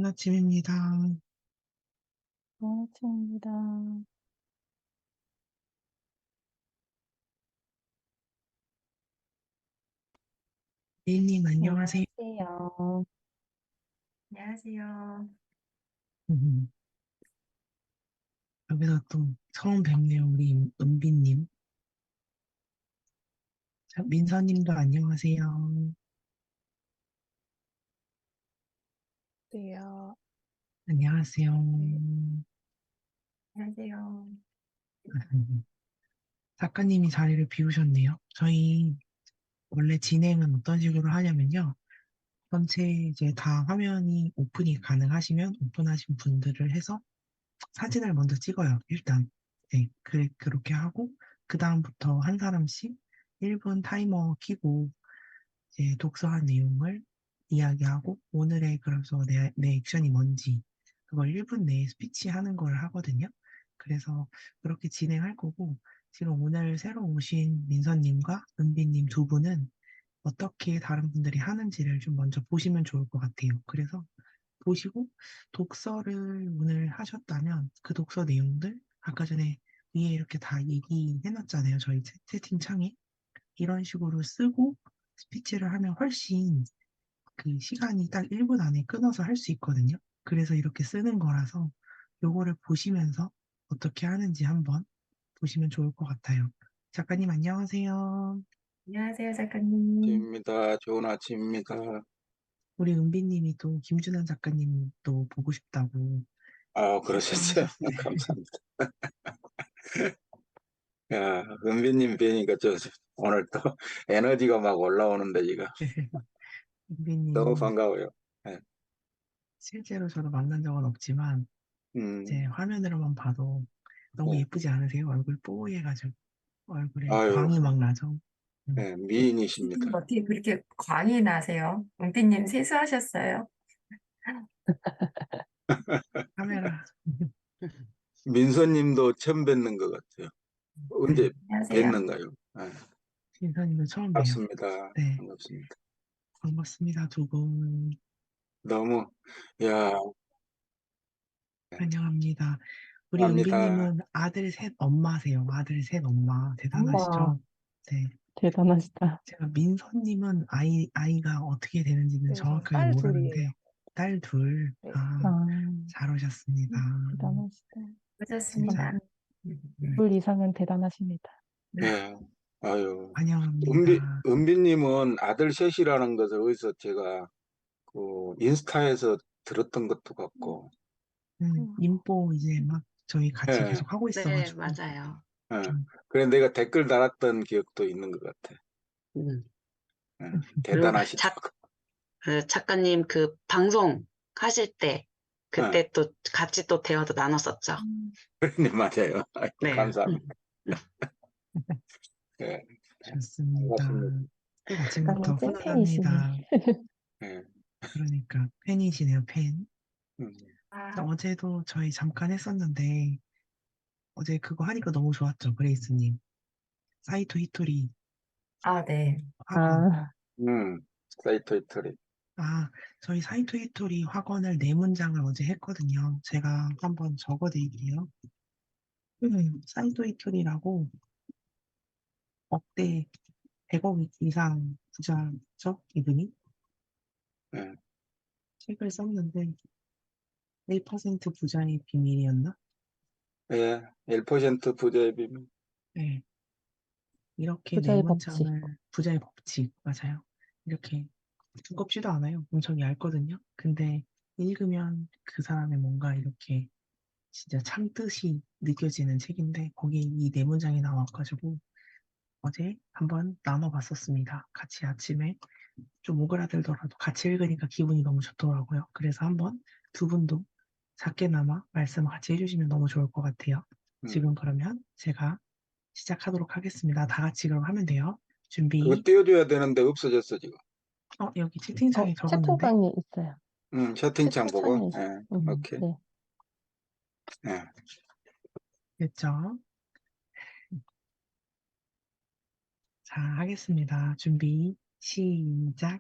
아침입니다. 좋은 아침입니다. A님, 안녕하세요. 안녕하세요. 안녕하세요. 음, 여기서 또 처음 뵙네요, 우리 은비님. 자, 민서님도 안녕하세요. 네. 안녕하세요. 안녕하세요. 작가님이 자리를 비우셨네요. 저희 원래 진행은 어떤 식으로 하냐면요. 전체 이제 다 화면이 오픈이 가능하시면 오픈하신 분들을 해서 사진을 먼저 찍어요, 일단. 네, 그렇게 하고, 그 다음부터 한 사람씩 1분 타이머 켜고, 이제 독서한 내용을 이야기하고, 오늘의 그래서 내 액션이 뭔지, 그걸 1분 내에 스피치 하는 걸 하거든요. 그래서 그렇게 진행할 거고, 지금 오늘 새로 오신 민서님과 은비님 두 분은 어떻게 다른 분들이 하는지를 좀 먼저 보시면 좋을 것 같아요. 그래서 보시고 독서를 오늘 하셨다면 그 독서 내용들 아까 전에 위에 이렇게 다 얘기해놨잖아요. 저희 채팅창에 이런 식으로 쓰고 스피치를 하면 훨씬 그 시간이 딱 1분 안에 끊어서 할 수 있거든요. 그래서 이렇게 쓰는 거라서 요거를 보시면서 어떻게 하는지 한번 보시면 좋을 것 같아요. 작가님 안녕하세요. 안녕하세요, 작가님. 아침입니다. 좋은 아침입니다. 우리 은비님이 또 김준환 작가님 또 보고 싶다고 그러셨어요. 신청하셨어요. 감사합니다. 야, 은비님 뵈니까 오늘 또 에너지가 막 올라오는데, 너무 은비님 반가워요. 예. 실제로 저도 만난 적은 없지만 이제 음, 화면으로만 봐도 너무 예. 예쁘지 않으세요? 얼굴 뽀얘가지고 얼굴에 아유, 광이 막 나죠. 음. 예, 선생님 미인이십니다. 어떻게 그렇게 광이 나세요? 은비님 세수하셨어요? 카메라 민서님도 처음 뵙는 것 같아요. 언제 안녕하세요. 뵀는가요? 예, 신선님도 처음 봬요. 반갑습니다. 네, 반갑습니다. 반갑습니다 두 분. 너무, 야, 환영합니다. 우리 합니다. 은비님은 아들 셋 엄마세요. 아들 셋 엄마 우와, 대단하시죠? 네. 대단하시다. 제가 민서님은 아이가 어떻게 되는지는 네, 저 정확하게 딸 둘이에요. 모르는데 딸 둘. 네. 아, 아, 잘 오셨습니다. 대단하시다. 진짜 오셨습니다. 둘 이상은 대단하십니다. 예, 아유. 환영합니다. 은비님은 아들 셋이라는 것을 어디서 제가 그 인스타에서 들었던 것도 같고, 음, 인보 이제 막 저희 같이 예, 계속 하고 네, 있어가지고, 맞아요. 예. 좀, 그래 내가 댓글 달았던 기억도 있는 것 같아. 음. 예, 그리고 대단하시다고. 그 작가님 그 방송 하실 때 예, 그때 또 같이 또 대화도 나눴었죠. 네, 맞아요. 아이고, 네. 감사합니다. 예, 좋습니다. 반갑습니다. 작가님 아침부터 찐팬이시네. 훈훈합니다. 예, 그러니까, 팬이시네요, 팬. 음, 아, 어제도 저희 잠깐 했었는데, 어제 그거 하니까 너무 좋았죠, 그레이스님. 사이토 히토리 네. 학원. 아, 사이토 이토리. 아, 저희 사이토 히토리 학원을 네 문장을 어제 했거든요. 제가 한번 적어드릴게요. 사이토 히토리라고 억대 100억 이상 부자죠, 이분이? 예, 책을 썼는데 1% 부자의 비밀이었나? 예, 1% 부자의 비밀. 네, 이렇게 네 부자의 법칙. 문장을 부자의 법칙, 맞아요. 이렇게 두껍지도 않아요. 엄청 얇거든요. 근데 읽으면 그 사람의 뭔가 이렇게 진짜 참뜻이 느껴지는 책인데 거기에 이 네 문장이 나와가지고 어제 한번 나눠봤었습니다. 같이 아침에 좀 오그라들더라도 같이 읽으니까 기분이 너무 좋더라고요. 그래서 한번 두 분도 작게나마 말씀 같이 해주시면 너무 좋을 것 같아요. 음. 지금 그러면 제가 시작하도록 하겠습니다. 다 같이 그럼 하면 돼요. 그거 준비. 띄워줘야 되는데 없어졌어, 지금. 여기 채팅창에 적었는데. 채팅방에 있어요. 채팅창 보고. 채팅창에 있어요. 예, 오케이. 네. 예. 됐죠? 자, 하겠습니다. 준비, 시작.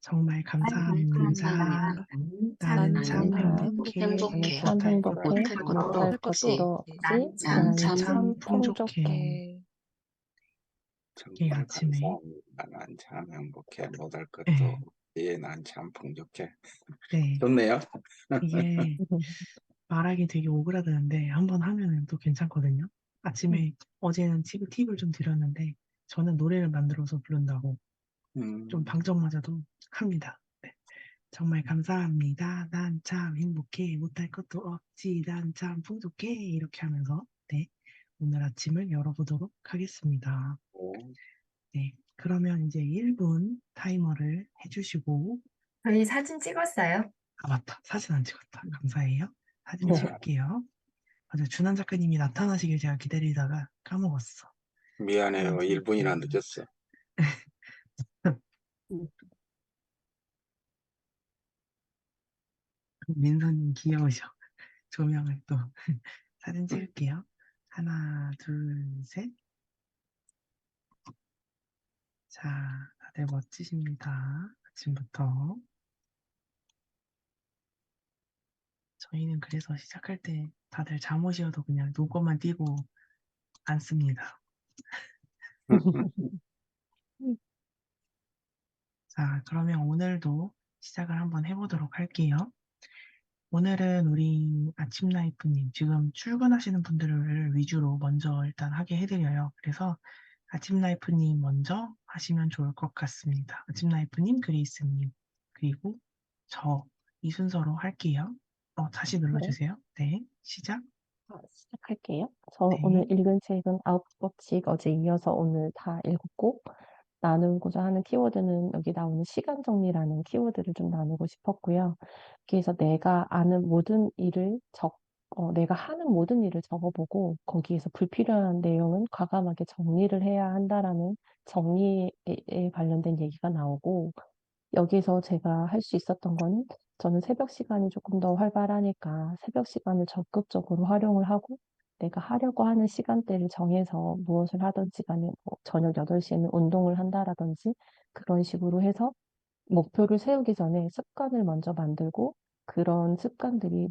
정말 감사합니다. 감사합니다. 나는 참 행복해. 행복해. 참 못할 행복해. 것도 못할 것도 못할 없지. 것도 없지. 난 난 나는 참 참 풍족해. 풍족해. 이 정말 아침에 감사합니다. 난 참 행복해. 못할 것도 네, 없지. 난 참 풍족해. 네. 좋네요. 이게 말하기 되게 오그라드는데 한번 하면은 또 괜찮거든요. 아침에 어제는 팁을 좀 드렸는데 저는 노래를 만들어서 부른다고 좀 방정 맞아도 합니다. 네. 정말 감사합니다. 난 참 행복해. 못할 것도 없지. 난 참 풍족해. 이렇게 하면서 네. 오늘 아침을 열어보도록 하겠습니다. 네. 네. 그러면 이제 1분 타이머를 해주시고 저희 사진 찍었어요. 아 맞다. 사진 안 찍었다. 감사해요. 사진 네. 찍을게요. 맞아. 준한 작가님이 나타나시길 제가 기다리다가 까먹었어. 미안해요. 사진 1분이나 찍을게요. 늦었어요. 민서님 귀여우셔. 조명을 또 사진 찍을게요. 하나, 둘, 셋. 자, 다들 멋지십니다. 아침부터. 저희는 그래서 시작할 때 다들 잠옷이어도 그냥 눈곱만 띄고 앉습니다. 자, 그러면 오늘도 시작을 한번 해보도록 할게요. 오늘은 우리 아침 라이프님, 지금 출근하시는 분들을 위주로 먼저 일단 하게 해드려요. 그래서 아침 라이프님 먼저 하시면 좋을 것 같습니다. 아침 라이프님, 그레이스님, 그리고 저 이 순서로 할게요. 다시 네. 눌러주세요. 네, 시작. 시작할게요. 저 네, 오늘 읽은 책은 9법칙 어제 이어서 오늘 다 읽었고, 나누고자 하는 키워드는 여기 나오는 시간 정리라는 키워드를 좀 나누고 싶었고요. 그래서 내가 하는 모든 일을 적어보고 거기에서 불필요한 내용은 과감하게 정리를 해야 한다라는 정리에 관련된 얘기가 나오고, 여기서 제가 할 수 있었던 거는 저는 새벽 시간이 조금 더 활발하니까 새벽 시간을 적극적으로 활용을 하고 내가 하려고 하는 시간대를 정해서 무엇을 하든지 간에 뭐 저녁 8시에는 운동을 한다라든지 그런 식으로 해서 목표를 세우기 전에 습관을 먼저 만들고 그런 습관들이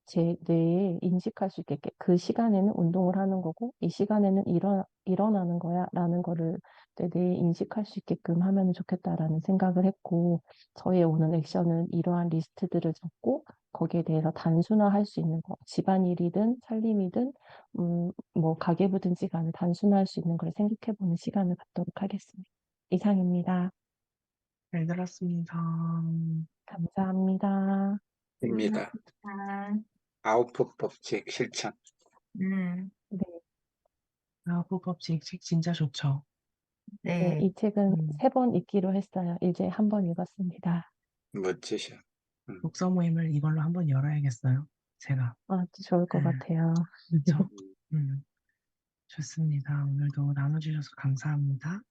제 뇌에 인식할 수 있게 그 시간에는 운동을 하는 거고 이 시간에는 일어나는 거야 라는 거를 내 뇌에 인식할 수 있게끔 하면 좋겠다라는 생각을 했고 저의 오늘 액션은 이러한 리스트들을 적고 거기에 대해서 단순화할 수 있는 거 집안일이든 살림이든 뭐 가계부든지 간에 단순화할 수 있는 걸 생각해보는 시간을 갖도록 하겠습니다. 이상입니다. 잘 들었습니다. 감사합니다. 입니다. 아, 아웃풋 법칙 실천. 네, 호법칙 책 진짜 좋죠. 네, 네. 이 책은 음, 3번 읽기로 했어요. 이제 한 번 읽었습니다. 멋지셔. 독서 모임을 이걸로 한번 열어야겠어요. 제가. 좋을 것 같아요. 그렇죠. 좋습니다. 오늘도 나눠주셔서 감사합니다. 네.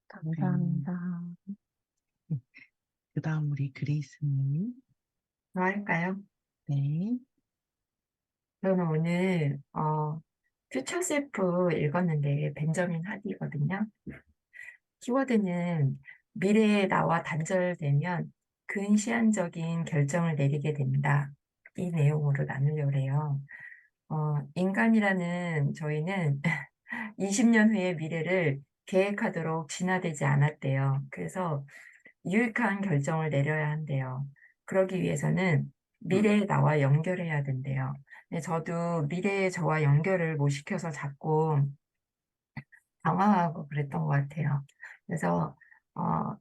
감사합니다. 그 다음 우리 그레이스님. 뭐 할까요? 네. 저는 오늘, 퓨처 셀프 읽었는데, 벤저민 하디거든요. 키워드는 미래의 나와 단절되면 근시안적인 결정을 내리게 된다. 이 내용으로 나누려고 해요. 인간이라는 저희는 20년 후의 미래를 계획하도록 진화되지 않았대요. 그래서 유익한 결정을 내려야 한대요. 그러기 위해서는 미래의 나와 연결해야 된대요. 근데 저도 미래의 저와 연결을 못 시켜서 자꾸 당황하고 그랬던 것 같아요. 그래서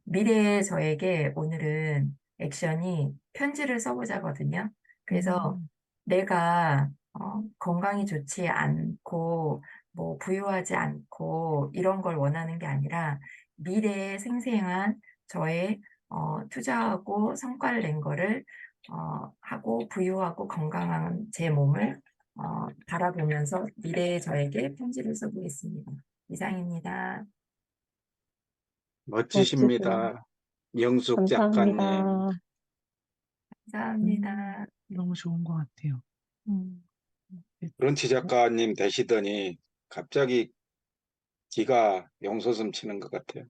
미래의 저에게 오늘은 액션이 편지를 써보자거든요. 그래서 내가 건강이 좋지 않고 뭐 부유하지 않고 이런 걸 원하는 게 아니라 미래에 생생한 저의 투자하고 성과를 낸 거를 하고 부유하고 건강한 제 몸을 바라보면서 미래의 저에게 편지를 써보겠습니다. 이상입니다. 멋지세요. 멋지십니다. 영숙 작가님. 감사합니다. 감사합니다. 너무 좋은 것 같아요. 음, 브런치 작가님 되시더니 갑자기 기가 용솟음 치는 것 같아요.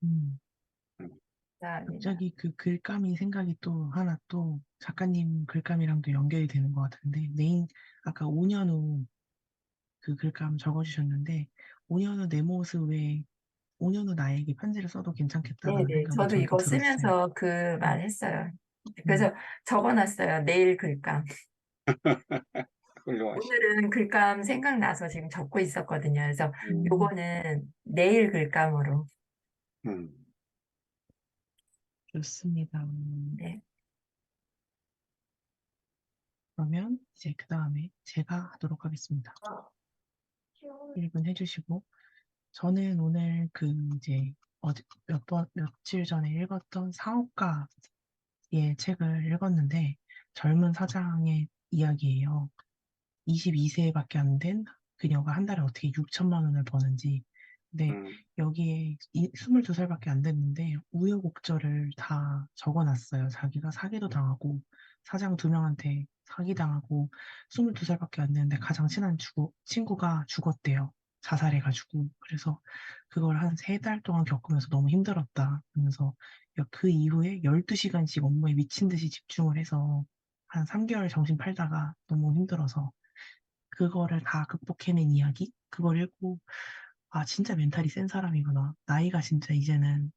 음, 감사합니다. 갑자기 그 글감이 생각이 또 하나 또 작가님 글감이랑도 연결이 되는 것 같은데, 아까 5년 후 그 글감 적어주셨는데, 5년 후 내 모습에, 5년 후 나에게 편지를 써도 괜찮겠다라는 네네. 생각이 저도 저도 이거 들었어요. 쓰면서 그 말 음, 했어요. 음, 그래서 적어놨어요. 내일 글감. 훌륭하시네. 오늘은 글감 생각나서 지금 적고 있었거든요. 그래서 음, 요거는 내일 글감으로. 음. 좋습니다. 네. 그러면 이제 그 다음에 제가 하도록 하겠습니다. 1분 해주시고, 저는 오늘 그 이제 며칠 전에 읽었던 사업가의 책을 읽었는데, 젊은 사장의 이야기예요. 22세밖에 안 된 그녀가 한 달에 어떻게 6천만 원을 버는지. 근데 음. 여기에 22살밖에 안 됐는데 우여곡절을 다 적어놨어요. 자기가 사기도 당하고 사장 2명한테 사기당하고 22살밖에 안 됐는데 가장 친한 친구가 죽었대요. 자살해가지고. 그래서 그걸 한 3달 동안 겪으면서 너무 힘들었다. 그러면서 그 이후에 12시간씩 업무에 미친 듯이 집중을 해서 한 3개월 정신 팔다가 너무 힘들어서 그거를 다 극복해낸 이야기? 그걸 읽고, 아, 진짜 멘탈이 센 사람이구나. 나이가 진짜 이제는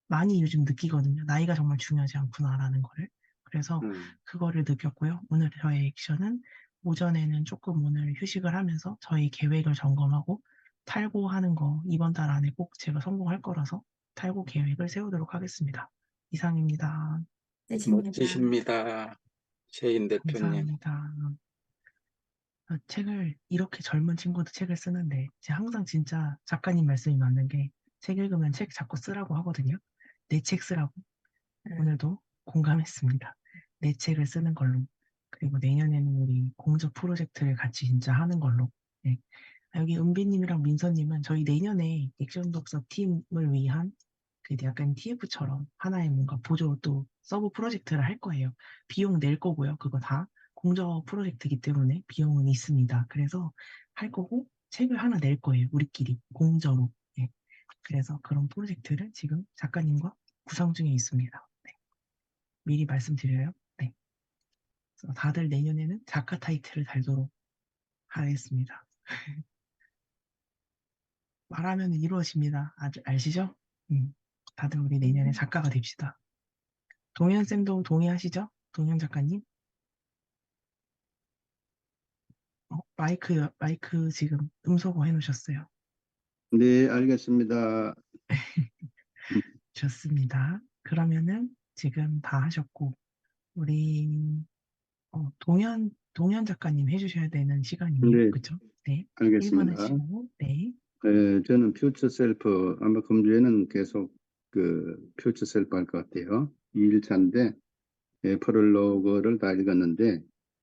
많이 요즘 느끼거든요. 나이가 정말 중요하지 않구나라는 거를. 그래서 음. 그거를 느꼈고요. 오늘 저의 액션은 오전에는 조금 오늘 휴식을 하면서 저희 계획을 점검하고 탈고하는 거 이번 달 안에 꼭 제가 성공할 거라서 탈고 계획을 세우도록 하겠습니다. 이상입니다. 뜻입니다. 멋지십니다. 최인 대표님. 감사합니다. 책을 이렇게 젊은 친구도 책을 쓰는데 제가 항상 진짜 작가님 말씀이 맞는 게 책 읽으면 책 자꾸 쓰라고 하거든요. 내 책 쓰라고. 음, 오늘도 공감했습니다. 내 책을 쓰는 걸로. 그리고 내년에는 우리 공적 프로젝트를 같이 진짜 하는 걸로. 네. 여기 은비님이랑 민서님은 저희 내년에 액션 독서 팀을 위한 그 약간 TF처럼 하나의 뭔가 보조 또 서브 프로젝트를 할 거예요. 비용 낼 거고요. 그거 다 공적 프로젝트이기 때문에 비용은 있습니다. 그래서 할 거고 책을 하나 낼 거예요. 우리끼리 공저로. 네. 그래서 그런 프로젝트를 지금 작가님과 구상 중에 있습니다. 네. 미리 말씀드려요. 네. 그래서 다들 내년에는 작가 타이틀을 달도록 하겠습니다. 말하면 이루어집니다. 아시죠? 다들 우리 내년에 작가가 됩시다. 동현 쌤도 동의하시죠? 동현 작가님? 마이크 지금 음소거 해놓으셨어요. 네, 알겠습니다. 좋습니다. 그러면은 지금 다 하셨고, 우리, 동현 작가님 해주셔야 되는 시간이네요. 네, 그죠? 네. 1번 알겠습니다. 하시고, 네. 저는 퓨처 셀프, 아마 금주에는 계속 그 퓨처 셀프 할 것 같아요. 2일차인데, 프롤로그를 다 읽었는데,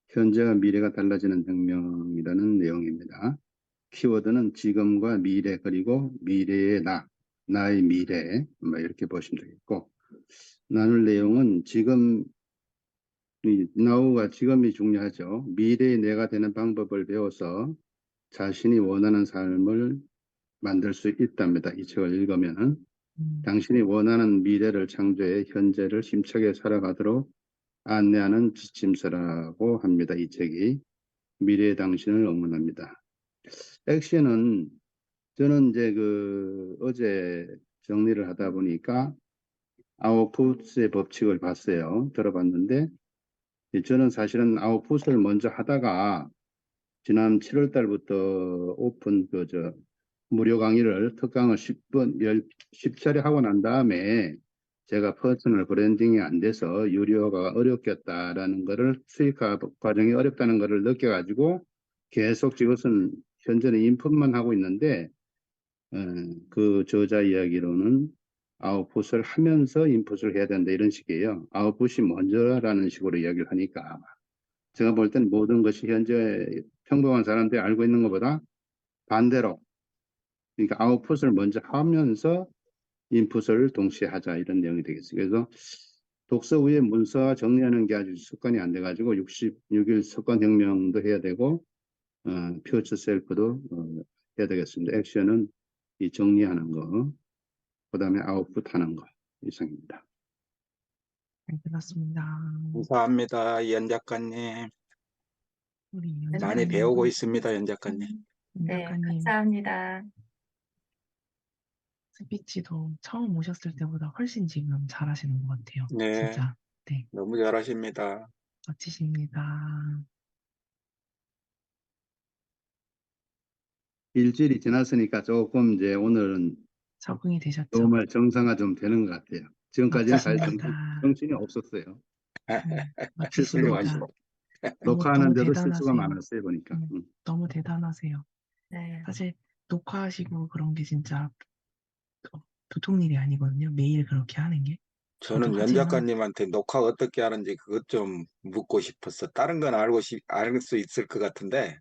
현재와 미래가 달라지는 혁명이라는 내용입니다. 키워드는 지금과 미래, 그리고 미래의 나의 미래, 뭐 이렇게 보시면 되겠고, 나눌 내용은 지금, now가 지금이 중요하죠. 미래의 내가 되는 방법을 배워서 자신이 원하는 삶을 만들 수 있답니다. 이 책을 읽으면은 음, 당신이 원하는 미래를 창조해 현재를 힘차게 살아가도록 안내하는 지침서라고 합니다. 이 책이 미래의 당신을 응원합니다. 액션은 저는 이제 그 어제 정리를 하다 보니까 아웃풋의 법칙을 봤어요. 들어봤는데 저는 사실은 아웃풋을 먼저 하다가 지난 7월 달부터 오픈 무료 강의를 특강을 10차례 하고 난 다음에 제가 퍼스널 브랜딩이 안 돼서 유료화가 어렵겠다라는 거를 수익화 과정이 어렵다는 거를 느껴가지고 계속 지금은 현재는 인풋만 하고 있는데 그 저자 이야기로는 아웃풋을 하면서 인풋을 해야 된다 이런 식이에요. 아웃풋이 먼저라는 식으로 이야기를 하니까 제가 볼 땐 모든 것이 현재 평범한 사람들이 알고 있는 것보다 반대로 그러니까 아웃풋을 먼저 하면서 인풋을 동시에 하자 이런 내용이 되겠어요. 그래서 독서 후에 문서 정리하는 게 아주 습관이 안 돼가지고 66일 습관혁명도 해야 되고 퓨처 셀프도 해야 되겠습니다. 액션은 이 정리하는 거, 그 다음에 아웃풋 하는 거. 이상입니다. 잘 들었습니다. 감사합니다, 연 작가님. 우리 연 네. 많이 작가님, 배우고 있습니다, 연 작가님. 연 네, 작가님 감사합니다. 스피치도 처음 오셨을 때보다 훨씬 지금 잘하시는 것 같아요. 네, 진짜. 네, 너무 잘하십니다. 멋지십니다. 일주일이 지났으니까 조금 이제 오늘은 적응이 되셨죠? 정말 정상화 좀 되는 것 같아요. 지금까지는 사실 멋지십니다. 정신이 없었어요. 실수도 멋지십니다. 많고 녹화하는데도 실수가 대단하세요. 많았어요 보니까. 너무 대단하세요. 네. 사실 녹화하시고 그런 게 진짜 보통 일이 아니거든요. 매일 그렇게 하는 게. 저도 저는 연 하지만 작가님한테 녹화 어떻게 하는지 그것 좀 묻고 싶었어. 다른 건 알 수 있을 것 같은데,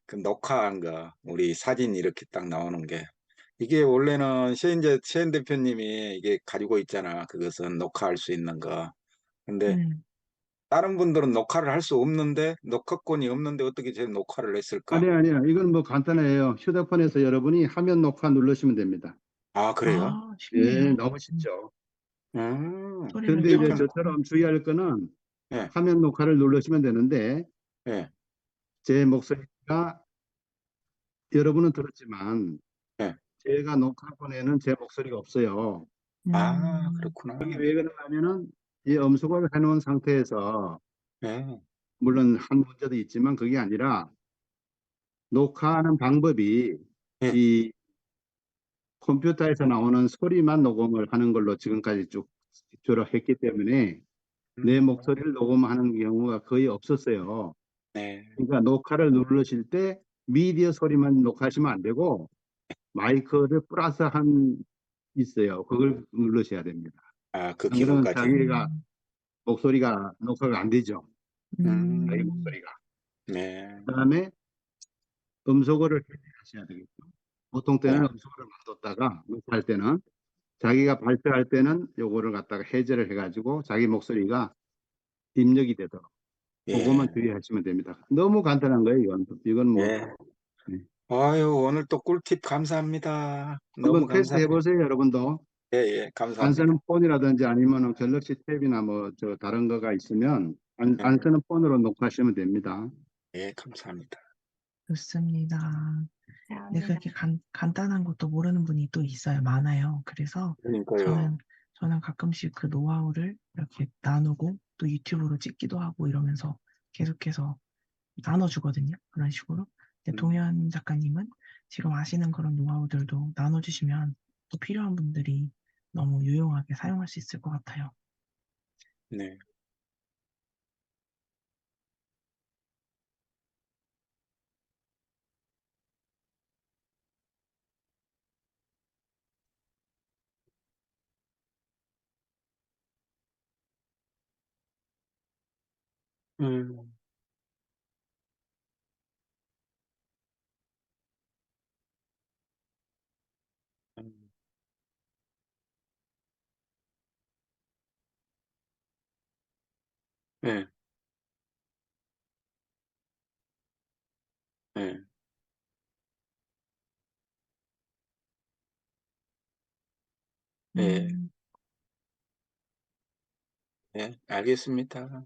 그 녹화한 거, 우리 사진 이렇게 딱 나오는 게. 이게 원래는 시인 대표님이 이게 가지고 있잖아. 그것은 녹화할 수 있는 거. 근데 다른 분들은 녹화를 할 수 없는데, 녹화권이 없는데 어떻게 제 녹화를 했을까? 아니요. 이건 뭐 간단해요. 휴대폰에서 여러분이 화면 녹화 누르시면 됩니다. 아, 그래요? 쉽네요. 너무 쉽죠. 소리를 근데 이제 켜놓고. 저처럼 주의할 거는 예, 화면 녹화를 누르시면 되는데 예, 제 목소리가 여러분은 들었지만 예. 제가 녹화본에는 제 목소리가 없어요. 아, 그렇구나. 이게 왜 그러냐면은 이 음수거를 해놓은 상태에서 예, 물론 한 문제도 있지만 그게 아니라 녹화하는 방법이 예. 이 컴퓨터에서 나오는 소리만 녹음을 하는 걸로 지금까지 쭉 주로 했기 때문에 내 목소리를 녹음하는 경우가 거의 없었어요. 네. 그러니까 녹화를 누르실 때 미디어 소리만 녹화하시면 안 되고 마이크를 플러스 한 있어요. 그걸 누르셔야 됩니다. 아, 그 안 그러면 기본까지. 자기가 목소리가 녹화가 안 되죠. 자기 음, 목소리가. 네. 그다음에 음소거를 하셔야 되겠죠. 보통 때는 네. 음소거를 놔뒀다가 녹화할 때는 자기가 발표할 때는 요거를 갖다가 해제를 해가지고 자기 목소리가 입력이 되도록 그것만 예. 주의하시면 됩니다. 너무 간단한 거예요, 이건. 이건 뭐 예. 네. 아유, 오늘 또 꿀팁 감사합니다. 너무 한번 테스트 감사합니다. 해보세요, 여러분도. 예, 예, 안 감사합니다. 쓰는 폰이라든지 아니면 갤럭시 탭이나 뭐 저 다른 거가 있으면 안 예, 쓰는 폰으로 녹화하시면 됩니다. 예, 감사합니다. 좋습니다. 근데 감사합니다. 그렇게 간단한 것도 모르는 분이 또 있어요. 많아요. 그래서 그러니까요. 저는 가끔씩 그 노하우를 이렇게 나누고 또 유튜브로 찍기도 하고 이러면서 계속해서 나눠주거든요. 그런 식으로. 근데 동현 작가님은 지금 아시는 그런 노하우들도 나눠주시면 또 필요한 분들이 너무 유용하게 사용할 수 있을 것 같아요. 네. 음, 음, 예, 예, 예, 음, 예, 알겠습니다.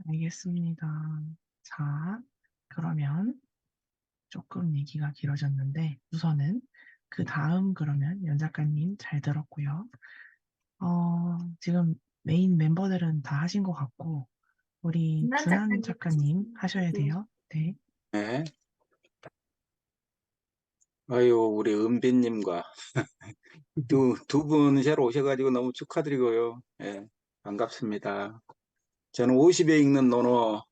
알겠습니다. 자, 그러면 조금 얘기가 길어졌는데 우선은 그 다음 그러면 연 작가님 잘 들었고요. 지금 메인 멤버들은 다 하신 것 같고 우리 김만 준한 작가님 작가님 하셔야 돼요. 네. 예. 아유, 우리 은빈님과 두 분 새로 오셔가지고 너무 축하드리고요. 예, 반갑습니다. 저는 50에 읽는 논어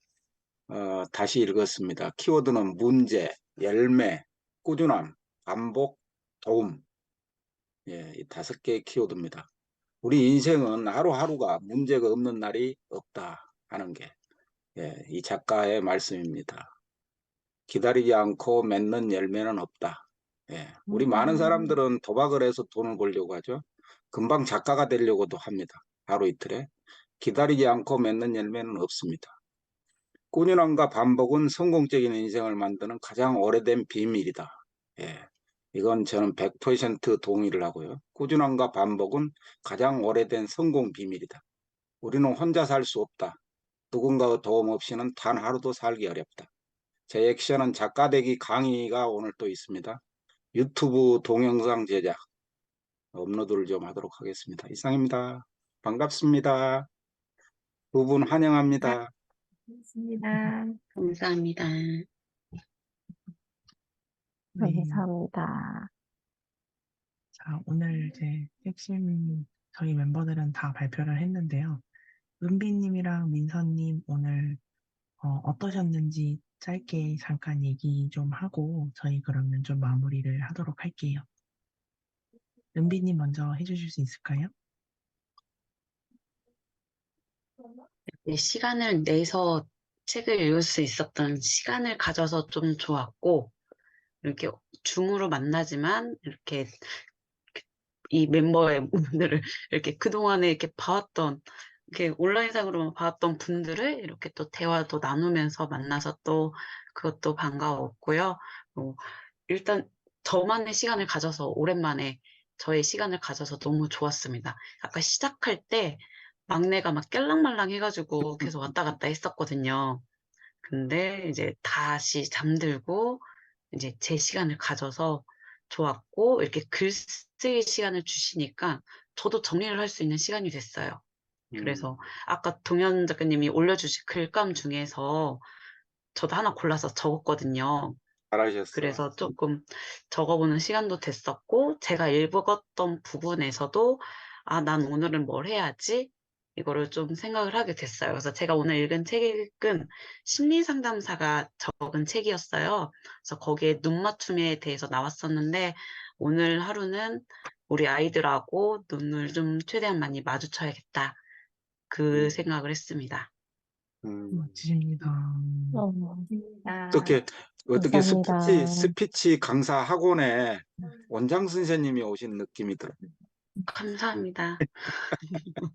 다시 읽었습니다. 키워드는 문제, 열매, 꾸준함, 반복, 도움. 예, 이 5개의 키워드입니다. 우리 인생은 하루하루가 문제가 없는 날이 없다 하는 게, 예, 이 작가의 말씀입니다. 기다리지 않고 맺는 열매는 없다. 예, 우리 많은 사람들은 도박을 해서 돈을 벌려고 하죠. 금방 작가가 되려고도 합니다. 하루 이틀에. 기다리지 않고 맺는 열매는 없습니다. 꾸준함과 반복은 성공적인 인생을 만드는 가장 오래된 비밀이다. 예. 이건 저는 100% 동의를 하고요. 꾸준함과 반복은 가장 오래된 성공 비밀이다. 우리는 혼자 살 수 없다. 누군가의 도움 없이는 단 하루도 살기 어렵다. 제 액션은 작가되기 강의가 오늘 또 있습니다. 유튜브 동영상 제작 업로드를 좀 하도록 하겠습니다. 이상입니다. 반갑습니다. 두 분 환영합니다. 고맙습니다. 감사합니다. 네. 감사합니다. 자, 오늘 이제 핵심 저희 멤버들은 다 발표를 했는데요. 은비님이랑 민서님 오늘 어떠셨는지 짧게 잠깐 얘기 좀 하고 저희 그러면 좀 마무리를 하도록 할게요. 은비님 먼저 해주실 수 있을까요? 네, 시간을 내서 책을 읽을 수 있었던 시간을 가져서 좀 좋았고, 이렇게 줌으로 만나지만 이렇게 이 멤버의 분들을 이렇게 그동안에 이렇게 봐왔던, 이렇게 온라인상으로만 봐왔던 분들을 이렇게 또 대화도 나누면서 만나서 또 그것도 반가웠고요. 뭐 일단 저만의 시간을 가져서 오랜만에 저의 시간을 가져서 너무 좋았습니다. 아까 시작할 때 막내가 막 깰랑말랑 해가지고 계속 왔다 갔다 했었거든요. 근데 이제 다시 잠들고 이제 제 시간을 가져서 좋았고, 이렇게 글쓰기 시간을 주시니까 저도 정리를 할 수 있는 시간이 됐어요. 그래서 아까 동현 작가님이 올려주신 글감 중에서 저도 하나 골라서 적었거든요. 잘하셨어. 그래서 조금 적어보는 시간도 됐었고, 제가 읽었던 부분에서도, 아, 난 오늘은 뭘 해야지? 이거를 좀 생각을 하게 됐어요. 그래서 제가 오늘 읽은 책은 심리상담사가 적은 책이었어요. 그래서 거기에 눈 맞춤에 대해서 나왔었는데, 오늘 하루는 우리 아이들하고 눈을 좀 최대한 많이 마주쳐야겠다. 그 생각을 했습니다. 멋지십니다. 고맙습니다. 어떻게 감사합니다. 스피치 강사 학원에 원장 선생님이 오신 느낌이 들어요. 감사합니다.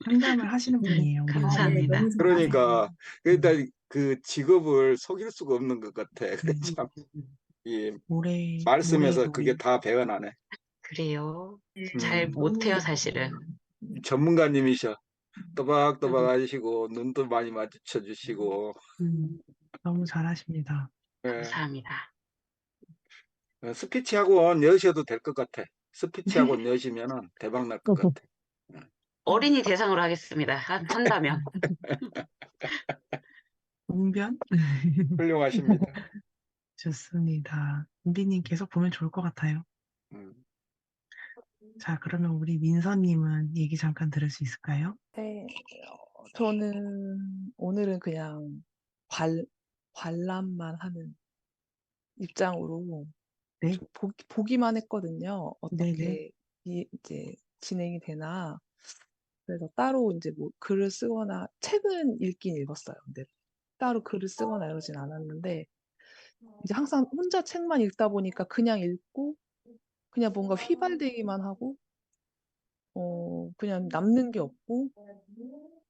상담을 하시는 분이에요, 우리 감사합니다. 은비님은. 그러니까 일단 그 직업을 속일 수가 없는 것 같아. 그래 참, 이 말씀에서 그게 다 배어나네. 그래요. 네, 잘 너무 못해요, 사실은. 전문가님이셔. 또박또박 하시고 눈도 많이 마주쳐 주시고. 너무 잘하십니다. 예. 감사합니다. 스피치 학원 여셔도 될 것 같아. 스피치 학원 여시면은 대박 날 것 같아. 어린이 대상으로 하겠습니다. 한다면. 웅변? 훌륭하십니다. 좋습니다. 은비님 계속 보면 좋을 것 같아요. 음. 자, 그러면 우리 민서님은 얘기 잠깐 들을 수 있을까요? 네, 저는 오늘은 그냥 관람만 하는 입장으로 네, 좀 보기만 했거든요. 네네. 어떻게 이제 진행이 되나. 그래서 따로 이제 뭐 글을 쓰거나 책은 읽긴 읽었어요. 근데 따로 글을 쓰거나 이러진 않았는데 이제 항상 혼자 책만 읽다 보니까 그냥 읽고 그냥 뭔가 휘발되기만 하고 그냥 남는 게 없고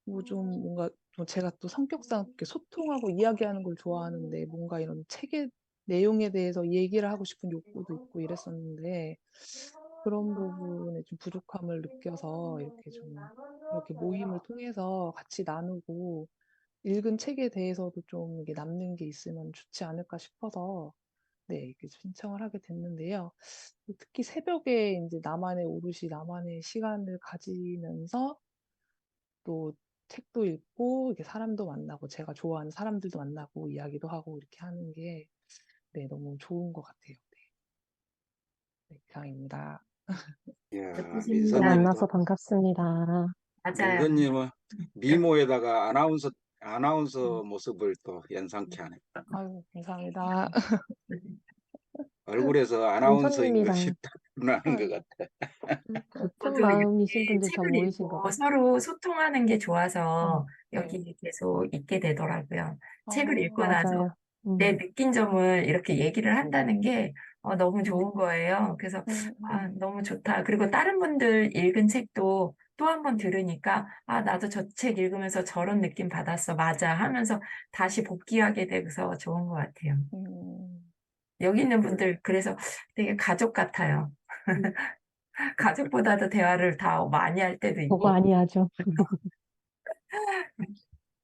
뭐 좀 뭔가 좀 제가 또 성격상 이렇게 소통하고 이야기하는 걸 좋아하는데 뭔가 이런 책의 내용에 대해서 얘기를 하고 싶은 욕구도 있고 이랬었는데 그런 부분에 좀 부족함을 느껴서 이렇게 모임을 통해서 같이 나누고 읽은 책에 대해서도 좀 이게 남는 게 있으면 좋지 않을까 싶어서 네, 이렇게 신청을 하게 됐는데요. 특히 새벽에 이제 오롯이 나만의 시간을 가지면서 또 책도 읽고 이렇게 사람도 만나고 제가 좋아하는 사람들도 만나고 이야기도 하고 이렇게 하는 게 네, 너무 좋은 것 같아요. 네, 이상입니다. 이야, 예쁘십니다. 만나서 민서님도 반갑습니다. 맞아요. 민서님은 미모에다가 아나운서 모습을 또 연상케 하네. 아유, 감사합니다. 얼굴에서 아나운서인 것이 민서님이랑 딱 드러나는 것 같아. 같은 저도 마음이신 이렇게 분들 다 책을 모이신 것 읽고 같아요. 서로 소통하는 게 좋아서 네, 여기 계속 있게 되더라고요. 책을 읽고 나서 맞아요. 내 느낀 점을 이렇게 얘기를 한다는 게 너무 좋은 거예요. 그래서 너무 좋다. 그리고 다른 분들 읽은 책도 또 한 번 들으니까 나도 저 책 읽으면서 저런 느낌 받았어. 맞아. 하면서 다시 복귀하게 돼서 좋은 것 같아요. 여기 있는 분들 그래서 되게 가족 같아요. 가족보다도 대화를 더 많이 할 때도 더 있고. 많이 하죠.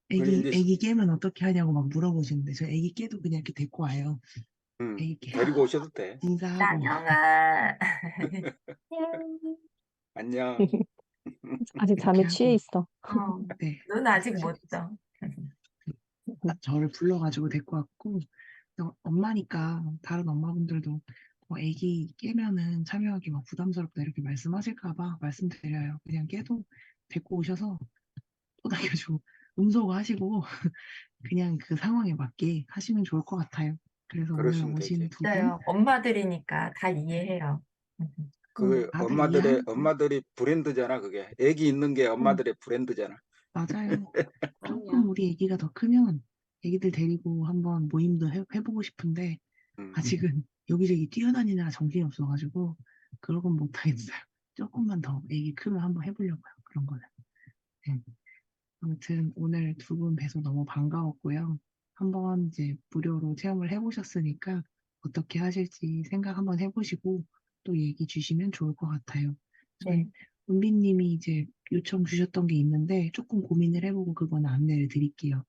우리 이제 애기 깨면 어떻게 하냐고 막 물어보시는데 저 애기 깨도 그냥 이렇게 데리고 와요. 애기 깨 데리고 오셔도 돼. 인사하고 나경아. 안녕. 아직 이렇게 잠에 취해 하고 있어. 네. 넌 아직 못 자. 저를 불러가지고 데리고 왔고 엄마니까 다른 엄마분들도 애기 깨면은 참여하기 막 부담스럽다 이렇게 말씀하실까 봐 말씀드려요. 그냥 깨도 데리고 오셔서 토닥여주고 음소거하시고 그냥 그 상황에 맞게 하시면 좋을 것 같아요. 그래서 오늘 그러시면 오신 되지. 두 분, 맞아요. 엄마들이니까 다 이해해요. 그 다들 이해하는 거예요. 엄마들이 브랜드잖아, 그게. 애기 있는 게 엄마들의 브랜드잖아. 맞아요. 조금 그럼요. 우리 애기가 더 크면 애기들 데리고 한번 모임도 해보고 싶은데 음. 아직은 여기저기 뛰어다니느라 정신이 없어가지고 그런 건 못하겠어요. 조금만 더 애기 크면 한번 해보려고요. 그런 거는. 네. 아무튼 오늘 두 분 뵈서 너무 반가웠고요. 한번 이제 무료로 체험을 해보셨으니까 어떻게 하실지 생각 한번 해보시고 또 얘기 주시면 좋을 것 같아요. 네. 전 은비님이 이제 요청 주셨던 게 있는데 조금 고민을 해보고 그건 안내를 드릴게요.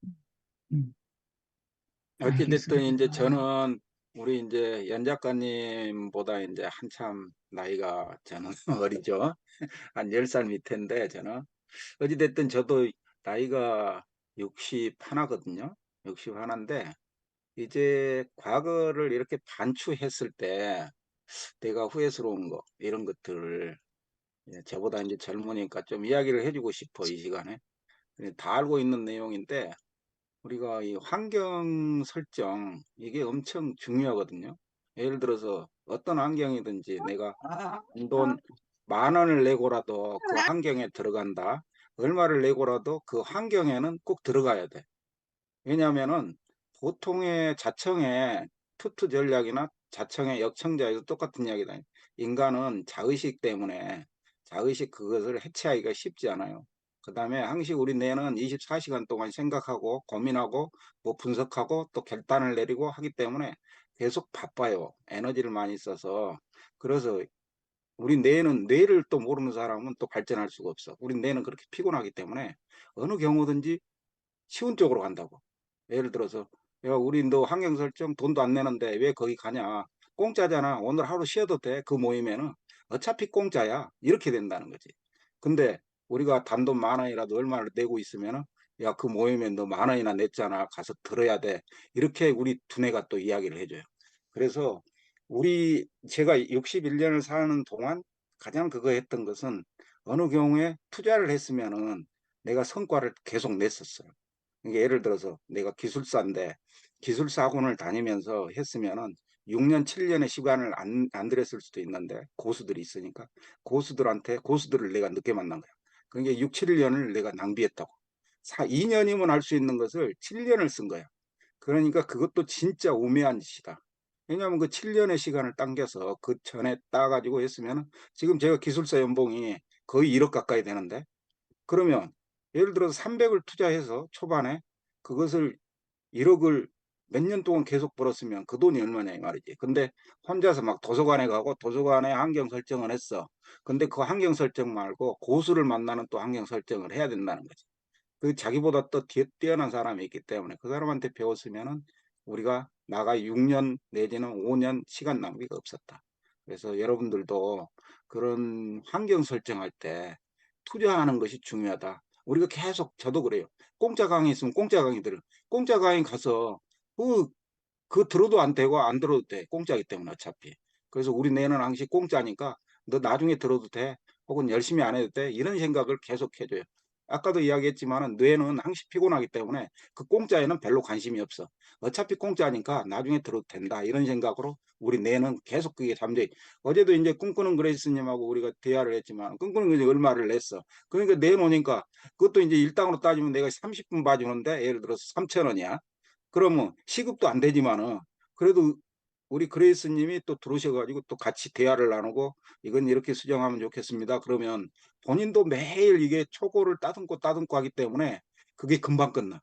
어찌됐든 이제 알겠습니다. 저는 우리 이제 연 작가님보다 이제 한참 나이가 저는 어리죠. 한 10살 밑인데 저는 어찌됐든 저도 나이가 60 하나거든요. 60 하나인데 이제 과거를 이렇게 반추했을 때 내가 후회스러운 거 이런 것들을 저보다 이제 젊으니까 좀 이야기를 해주고 싶어 이 시간에. 다 알고 있는 내용인데 우리가 이 환경 설정 이게 엄청 중요하거든요. 예를 들어서 어떤 환경이든지 내가 돈 10,000원을 내고라도 그 환경에 들어간다. 얼마를 내고라도 그 환경에는 꼭 들어가야 돼. 왜냐하면은 보통의 자청의 투투 전략이나 자청의 역청자에도 똑같은 이야기다. 인간은 자의식 때문에 자의식 그것을 해체하기가 쉽지 않아요. 그 다음에 항상 우리 뇌는 24시간 동안 생각하고 고민하고 뭐 분석하고 또 결단을 내리고 하기 때문에 계속 바빠요. 에너지를 많이 써서. 그래서 우리 뇌는 뇌를 또 모르는 사람은 또 발전할 수가 없어. 우리 뇌는 그렇게 피곤하기 때문에 어느 경우든지 쉬운 쪽으로 간다고. 예를 들어서 야 우리 너 환경 설정 돈도 안 내는데 왜 거기 가냐. 공짜잖아. 오늘 하루 쉬어도 돼. 그 모임에는 어차피 공짜야. 이렇게 된다는 거지. 근데 우리가 단돈 10,000원이라도 얼마를 내고 있으면은 야 그 모임에 너 10,000원이나 냈잖아. 가서 들어야 돼. 이렇게 우리 두뇌가 또 이야기를 해줘요. 그래서 제가 61년을 사는 동안 가장 그거 했던 것은 어느 경우에 투자를 했으면은 내가 성과를 계속 냈었어요. 그러니까 예를 들어서 내가 기술사인데 기술사 학원을 다니면서 했으면은 6년, 7년의 시간을 안 들였을 수도 있는데 고수들이 있으니까 고수들을 내가 늦게 만난 거야. 그러니까 6, 7년을 내가 낭비했다고. 2년이면 할 수 있는 것을 7년을 쓴 거야. 그러니까 그것도 진짜 우매한 짓이다. 왜냐하면 그 7년의 시간을 당겨서 그 전에 따가지고 했으면 지금 제가 기술사 연봉이 거의 1억 가까이 되는데 그러면 예를 들어서 300을 투자해서 초반에 그것을 1억을 몇 년 동안 계속 벌었으면 그 돈이 얼마냐 이 말이지. 근데 혼자서 막 도서관에 가고 도서관에 환경 설정을 했어. 근데 그 환경 설정 말고 고수를 만나는 또 환경 설정을 해야 된다는 거지. 그 자기보다 또 뛰어난 사람이 있기 때문에 그 사람한테 배웠으면은 우리가 나가 6년 내지는 5년 시간 낭비가 없었다. 그래서 여러분들도 그런 환경 설정할 때 투자하는 것이 중요하다. 우리가 계속 저도 그래요. 공짜 강의 있으면 공짜 강의 들어. 공짜 강의 가서 그 들어도 안 되고 안 들어도 돼. 공짜기 때문에 어차피. 그래서 우리 뇌는 항상 공짜니까 너 나중에 들어도 돼. 혹은 열심히 안 해도 돼. 이런 생각을 계속 해줘요. 아까도 이야기했지만 뇌는 항상 피곤하기 때문에 그 공짜에는 별로 관심이 없어. 어차피 공짜니까 나중에 들어도 된다. 이런 생각으로 우리 뇌는 계속 그게 잠재. 어제도 이제 꿈꾸는 그레이스님하고 우리가 대화를 했지만 꿈꾸는 그레이스 얼마를 냈어. 그러니까 내놓으니까 그것도 이제 일당으로 따지면 내가 30분 봐주는데 예를 들어서 3,000원이야. 그러면 시급도 안 되지만은 그래도 우리 그레이스님이 또 들어오셔가지고 또 같이 대화를 나누고 이건 이렇게 수정하면 좋겠습니다. 그러면 본인도 매일 이게 초고를 따듬고 하기 때문에 그게 금방 끝나.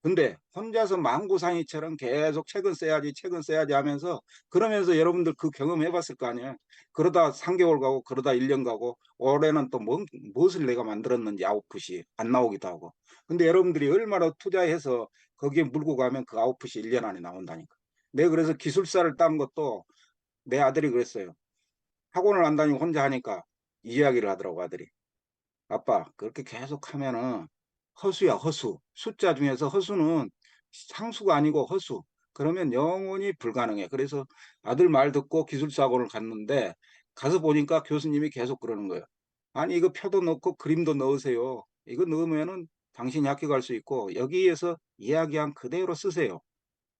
근데 혼자서 망구상이처럼 계속 책은 써야지 하면서 그러면서 여러분들 그 경험해 봤을 거 아니에요. 그러다 3개월 가고 그러다 1년 가고 올해는 또 무엇을 내가 만들었는지 아웃풋이 안 나오기도 하고. 근데 여러분들이 얼마나 투자해서 거기에 물고 가면 그 아웃풋이 1년 안에 나온다니까. 내가 그래서 기술사를 딴 것도 내 아들이 그랬어요. 학원을 안 다니고 혼자 하니까 이 이야기를 하더라고 아들이. 아빠, 그렇게 계속 하면은 허수야, 허수. 숫자 중에서 허수는 상수가 아니고 허수. 그러면 영원히 불가능해. 그래서 아들 말 듣고 기술사학원을 갔는데 가서 보니까 교수님이 계속 그러는 거예요. 아니, 이거 표도 넣고 그림도 넣으세요. 이거 넣으면은 당신이 학교 갈 수 있고 여기에서 이야기한 그대로 쓰세요.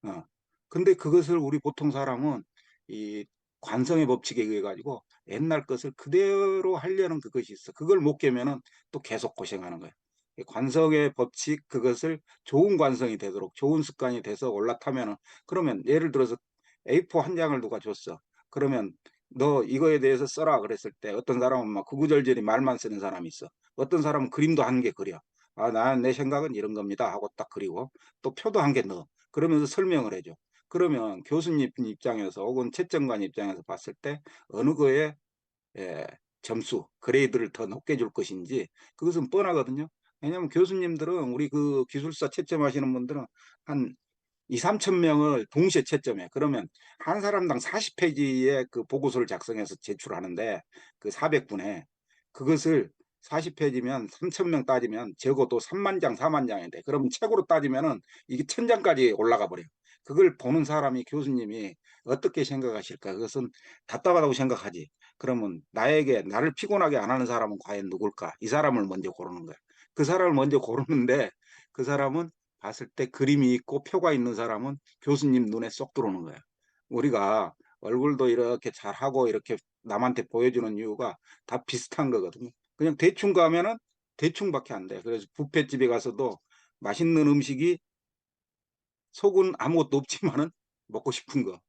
어. 근데 그것을 우리 보통 사람은 이 관성의 법칙에 의해 가지고 옛날 것을 그대로 하려는 그것이 있어. 그걸 못 깨면은 또 계속 고생하는 거야. 이 관성의 법칙 그것을 좋은 관성이 되도록 좋은 습관이 돼서 올라타면은 그러면 예를 들어서 A4 한 장을 누가 줬어. 그러면 너 이거에 대해서 써라 그랬을 때 어떤 사람은 막 구구절절히 말만 쓰는 사람이 있어. 어떤 사람은 그림도 한 개 그려. 아, 나는 내 생각은 이런 겁니다 하고 딱 그리고 또 표도 한 개 넣어. 그러면서 설명을 해줘. 그러면 교수님 입장에서 혹은 채점관 입장에서 봤을 때 어느 거에 예, 점수, 그레이드를 더 높게 줄 것인지 그것은 뻔하거든요. 왜냐하면 교수님들은 우리 그 기술사 채점하시는 분들은 한 2, 3천 명을 동시에 채점해. 그러면 한 사람당 40페이지의 그 보고서를 작성해서 제출하는데 그 400분에 그것을 40페이지면 3천 명 따지면 적어도 3만 장, 4만 장인데 그러면 책으로 따지면은 이게 1,000장까지 올라가 버려요. 그걸 보는 사람이 교수님이 어떻게 생각하실까? 그것은 답답하다고 생각하지. 그러면 나를 피곤하게 안 하는 사람은 과연 누굴까? 이 사람을 먼저 고르는 거야. 그 사람을 먼저 고르는데 그 사람은 봤을 때 그림이 있고 표가 있는 사람은 교수님 눈에 쏙 들어오는 거야. 우리가 얼굴도 이렇게 잘하고 이렇게 남한테 보여주는 이유가 다 비슷한 거거든요. 그냥 대충 가면은 대충밖에 안 돼. 그래서 뷔페집에 가서도 맛있는 음식이 속은 아무것도 없지만은 먹고 싶은 거.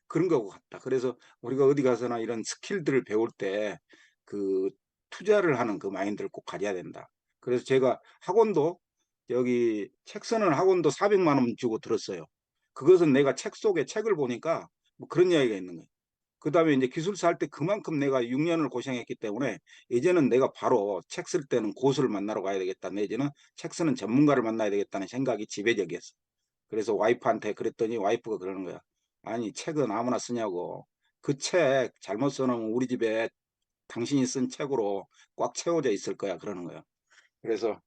그런 거 같다. 그래서 우리가 어디 가서나 이런 스킬들을 배울 때 그 투자를 하는 그 마인드를 꼭 가져야 된다. 그래서 제가 학원도 여기 책 쓰는 학원도 400만 원 주고 들었어요. 그것은 내가 책 속에 책을 보니까 뭐 그런 이야기가 있는 거예요. 그 다음에 이제 기술사 할 때 그만큼 내가 6년을 고생했기 때문에 이제는 내가 바로 책 쓸 때는 고수를 만나러 가야 되겠다. 내지는 책 쓰는 전문가를 만나야 되겠다는 생각이 지배적이었어. 그래서 와이프한테 그랬더니 와이프가 그러는 거야. 아니, 책은 아무나 쓰냐고. 그 책 잘못 써놓으면 우리 집에 당신이 쓴 책으로 꽉 채워져 있을 거야. 그러는 거야. 그래서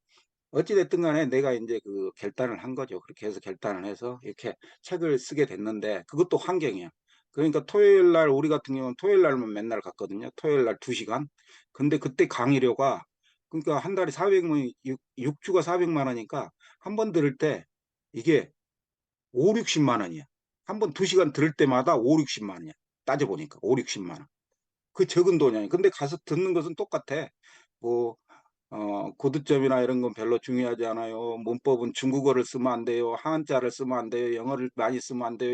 어찌됐든 간에 내가 이제 그 결단을 한 거죠. 그렇게 해서 결단을 해서 이렇게 책을 쓰게 됐는데 그것도 환경이야. 그러니까 토요일 날 우리 같은 경우는 토요일 날만 맨날 갔거든요. 토요일 날 2시간. 근데 그때 강의료가 그러니까 한 달에 400만, 6주가 400만 원이니까 한 번 들을 때 이게 5, 60만 원이야. 한 번 2시간 들을 때마다 5, 60만 원이야. 따져보니까 5, 60만 원. 그 적은 돈이 아니야. 근데 가서 듣는 것은 똑같아. 뭐 고득점이나 이런 건 별로 중요하지 않아요. 문법은 중국어를 쓰면 안 돼요. 한자를 쓰면 안 돼요. 영어를 많이 쓰면 안 돼요.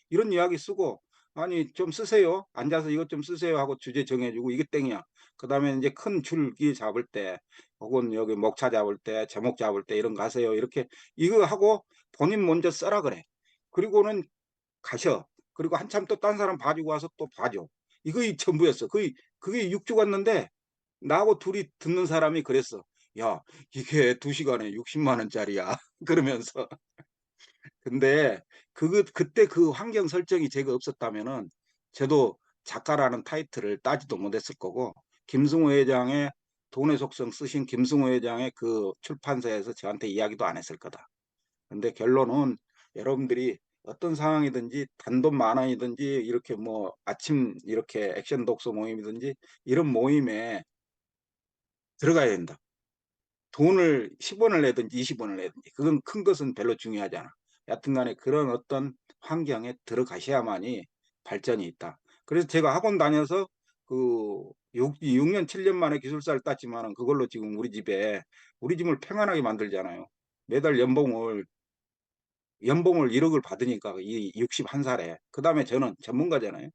이런 이야기 쓰고, 아니, 좀 쓰세요. 앉아서 이것 좀 쓰세요 하고 주제 정해주고, 이게 땡이야. 그 다음에 이제 큰 줄기 잡을 때, 혹은 여기 목차 잡을 때, 제목 잡을 때 이런 거 하세요. 이렇게 이거 하고 본인 먼저 써라 그래. 그리고는 가셔. 그리고 한참 또 딴 사람 봐주고 와서 또 봐줘. 이거 전부였어. 그게 6주 갔는데, 나하고 둘이 듣는 사람이 그랬어. 야, 이게 2시간에 60만 원짜리야. 그러면서. 근데 그때 그 환경 설정이 제가 없었다면은 저도 작가라는 타이틀을 따지도 못했을 거고 김승호 회장의 돈의 속성 쓰신 김승호 회장의 그 출판사에서 저한테 이야기도 안 했을 거다. 근데 결론은 여러분들이 어떤 상황이든지 단돈 만 원이든지 이렇게 뭐 아침 이렇게 액션 독서 모임이든지 이런 모임에 들어가야 된다. 돈을 10원을 내든지 20원을 내든지 그건 큰 것은 별로 중요하지 않아. 여튼간에 그런 어떤 환경에 들어가셔야만이 발전이 있다. 그래서 제가 학원 다녀서 그 6년 7년 만에 기술사를 땄지만은 그걸로 지금 우리 집을 평안하게 만들잖아요. 매달 연봉을 1억을 받으니까 이 61살에 그 다음에 저는 전문가잖아요.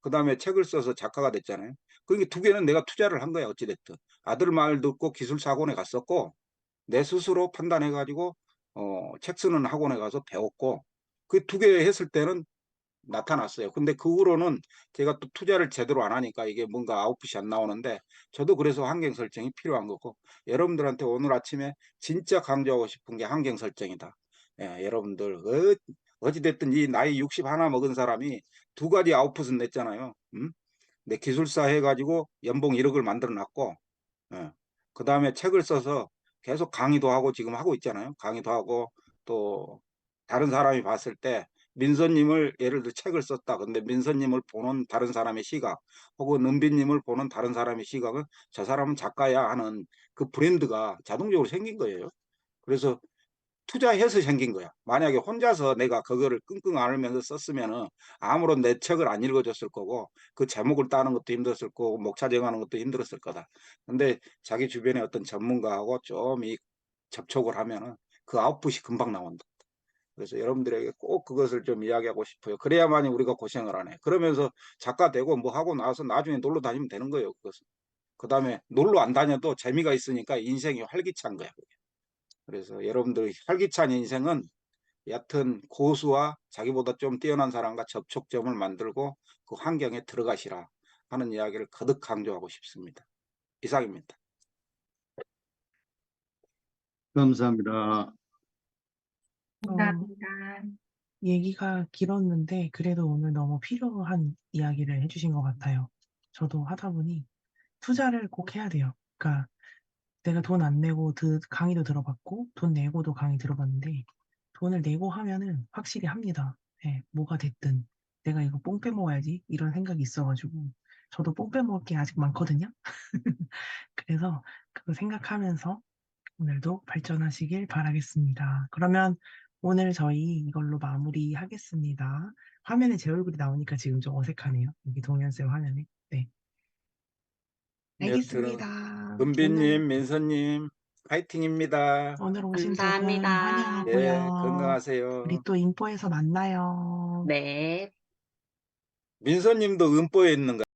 그 다음에 책을 써서 작가가 됐잖아요. 그러니까 두 개는 내가 투자를 한 거야 어찌됐든. 아들 말 듣고 기술사 학원에 갔었고 내 스스로 판단해가지고 책 쓰는 학원에 가서 배웠고 그 2개 했을 때는 나타났어요. 근데 그 후로는 제가 또 투자를 제대로 안 하니까 이게 뭔가 아웃풋이 안 나오는데 저도 그래서 환경 설정이 필요한 거고 여러분들한테 오늘 아침에 진짜 강조하고 싶은 게 환경 설정이다. 예, 여러분들 어찌됐든 이 나이 61 먹은 사람이 2가지 아웃풋은 냈잖아요. 내 기술사 해가지고 연봉 1억을 만들어 놨고 그 다음에 책을 써서 계속 강의도 하고 지금 하고 있잖아요. 강의도 하고 또 다른 사람이 봤을 때 민서님을 예를 들어 책을 썼다. 근데 민서님을 보는 다른 사람의 시각 혹은 은빈님을 보는 다른 사람의 시각은 저 사람은 작가야 하는 그 브랜드가 자동적으로 생긴 거예요. 그래서 투자해서 생긴 거야. 만약에 혼자서 내가 그거를 끙끙 앓으면서 썼으면은 아무런 내 책을 안 읽어줬을 거고 그 제목을 따는 것도 힘들었을 거고 목차 정하는 것도 힘들었을 거다. 근데 자기 주변에 어떤 전문가하고 좀 이 접촉을 하면은 그 아웃풋이 금방 나온다. 그래서 여러분들에게 꼭 그것을 좀 이야기하고 싶어요. 그래야만이 우리가 고생을 안 해. 그러면서 작가 되고 뭐 하고 나서 나중에 놀러 다니면 되는 거예요. 그것은. 그 다음에 놀러 안 다녀도 재미가 있으니까 인생이 활기찬 거야. 그래서 여러분들 활기찬 인생은 얕은 고수와 자기보다 좀 뛰어난 사람과 접촉점을 만들고 그 환경에 들어가시라 하는 이야기를 거듭 강조하고 싶습니다. 이상입니다. 감사합니다. 감사합니다. 얘기가 길었는데 그래도 오늘 너무 필요한 이야기를 해주신 것 같아요. 저도 하다 보니 투자를 꼭 해야 돼요. 그러니까 내가 돈 안 내고 강의도 들어봤고 돈 내고도 강의 들어봤는데 돈을 내고 하면은 확실히 합니다. 예, 뭐가 됐든 내가 이거 뽕 빼먹어야지 이런 생각이 있어가지고 저도 뽕 빼먹을 게 아직 많거든요. 그래서 그거 생각하면서 오늘도 발전하시길 바라겠습니다. 그러면 오늘 저희 이걸로 마무리하겠습니다. 화면에 제 얼굴이 나오니까 지금 좀 어색하네요. 여기 동현쌤 화면에. 네. 여튼 알겠습니다. 은빈님, 민서님 파이팅입니다. 오늘 오신 두 분 감사합니다. 예, 환영하고요. 우리 건강하세요. 또 인포에서 만나요. 네. 민서님도 음보에 있는 거